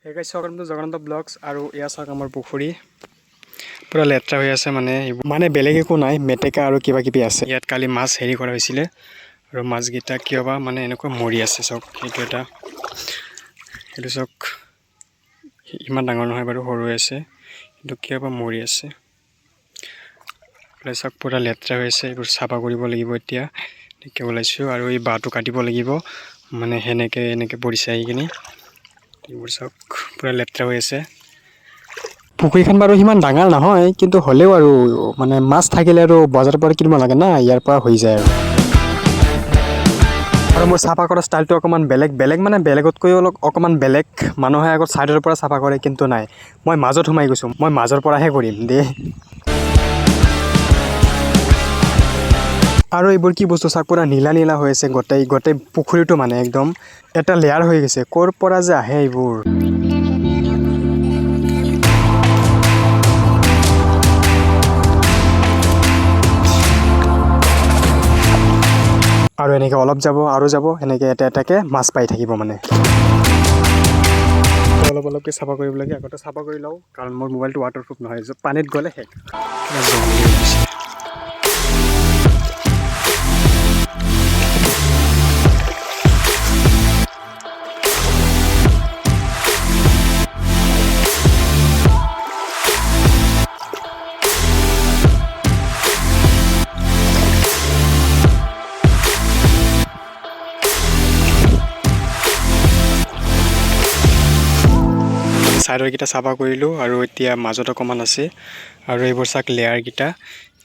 Hey guys, welcome to Jogananda Vlogs আৰু এয়া চাওক আমাৰ পুখুৰী পুৰা লেত্ৰা হৈ আছে মানে বেলেগ একো নাই মেটেকা আৰু কিবা কিবি আছে ইয়াত কালি মাছ হেৰি কৰা হৈছিল আৰু মাছগিটা কিয়বা মানে এনেকৈ মৰি আছে চাওক এইটো চাওক ইমান ডাঙৰ নহয় বাৰু সৰু আছে কিন্তু কিয়বা মৰি আছে চাওক পুৰা লেত্ৰা হৈ আছে এইবোৰ চাফা কৰিব লাগিব এতিয়া কি ওলাইছো আৰু এই বাটো কাটিব লাগিব মানে এনেকে পৰিছে আহিকিনি এইবোৰ চাওক পুৰা লেত্ৰা হৈ আছে পুখুৰীখন বাৰু সিমান ডাঙৰ নহয় কিন্তু হ'লেও আৰু মানে মাছ থাকিলে আৰু বজাৰৰ পৰা কিনিব লাগে না ইয়াৰ পৰা হৈ যায় আৰু মোৰ চাফা কৰা ষ্টাইলটো অকমান বেলেগ মানে বেলেগতকৈ অকমান বেলেগ মানুহে আগত সাইডৰ পৰা চাফা কৰে কিন্তু নাই মই মাজত সোমাই গৈছো মই মাজৰ পৰাহে কৰিম দে আৰু এইবোৰ কি বস্তু চাক পুৰা নীলা হৈ আছে গোটেই পুখুৰীটো মানে একদম এটা লেয়াৰ হৈ গৈছে কৰ পৰা যে আহে এইবোৰ আৰু এনেকে অলপ যাব আৰু যাব এনেকে এটাকে মাছ পাই থাকিব মানে অলপকে চাফা কৰিব লাগে আগতে চাফা কৰি লওঁ কাৰণ মোৰ মোবাইলটো ৱাটাৰপ্ৰুফ নহয় পানীত গ'লে হেক সাইডৰ কিটা চাফা কৰিলো আৰু এতিয়া মাজত অকমান আছে আৰু এইবোৰ চাক লেয়াৰ কিটা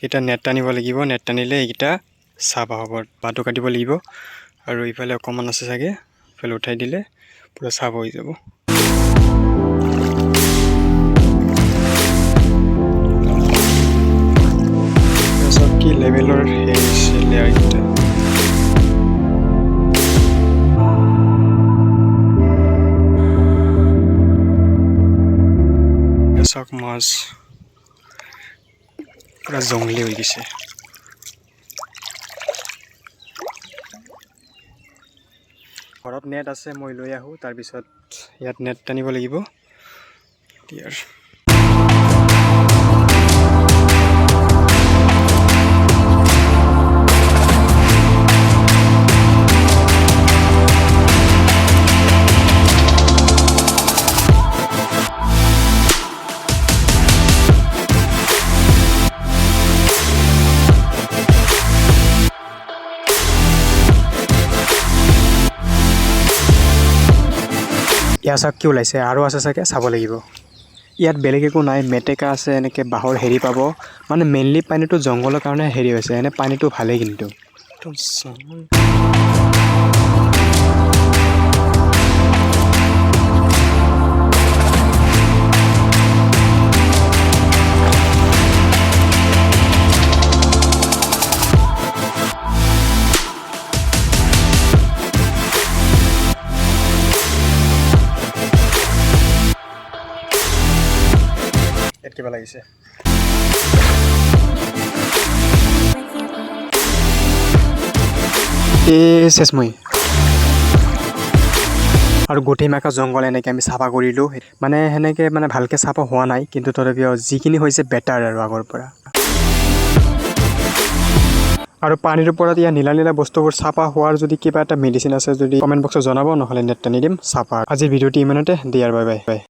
এটা নেট টানিব লাগিব নেট টানিলে এইকিটা চাফা হ'ব বাটো কাটিব লাগিব আৰু ইফালে অকমান আছে চাগে ইফালে উঠাই দিলে পুৰা চাফা হৈ যাব সব কি লেভেলৰ লেয়াৰ কিটা চাওক মাছ পুৰা জংগলী হৈ গৈছে ঘৰত নেট আছে মই লৈ আহো তাৰ পিছত ইয়াত নেট টানিব লাগিব ইয়াৰ ইয়াত চাওক কি ওলাইছে আৰু আছে চাগে চাব লাগিব ইয়াত বেলেগ একো নাই মেটেকা আছে এনেকে বাঁহৰ হেৰি পাব মানে মেইনলি পানীটো জংঘলৰ কাৰণে হেৰি হৈছে এনে পানীটো ভালেই কিন্তু কিবা লাগিছে চেচমই আৰু গোটেই মাকা জংঘল এনেকে আমি চাফা কৰিলো মানে সেনেকে মানে ভালকে চাফা হোৱা নাই কিন্তু তথাপিও যিখিনি হৈছে বেটাৰ আৰু আগৰ পৰা আৰু পানীৰ ওপৰত ইয়া নীলা বস্তুবোৰ চাফা হোৱাৰ যদি কিবা এটা মেডিচিন আছে যদি কমেন্ট বক্সত জনাব নহলে নেট টানি দিম চাফা আজিৰ ভিডিঅ'টি ইমানতে দিয়াৰ বাই বাই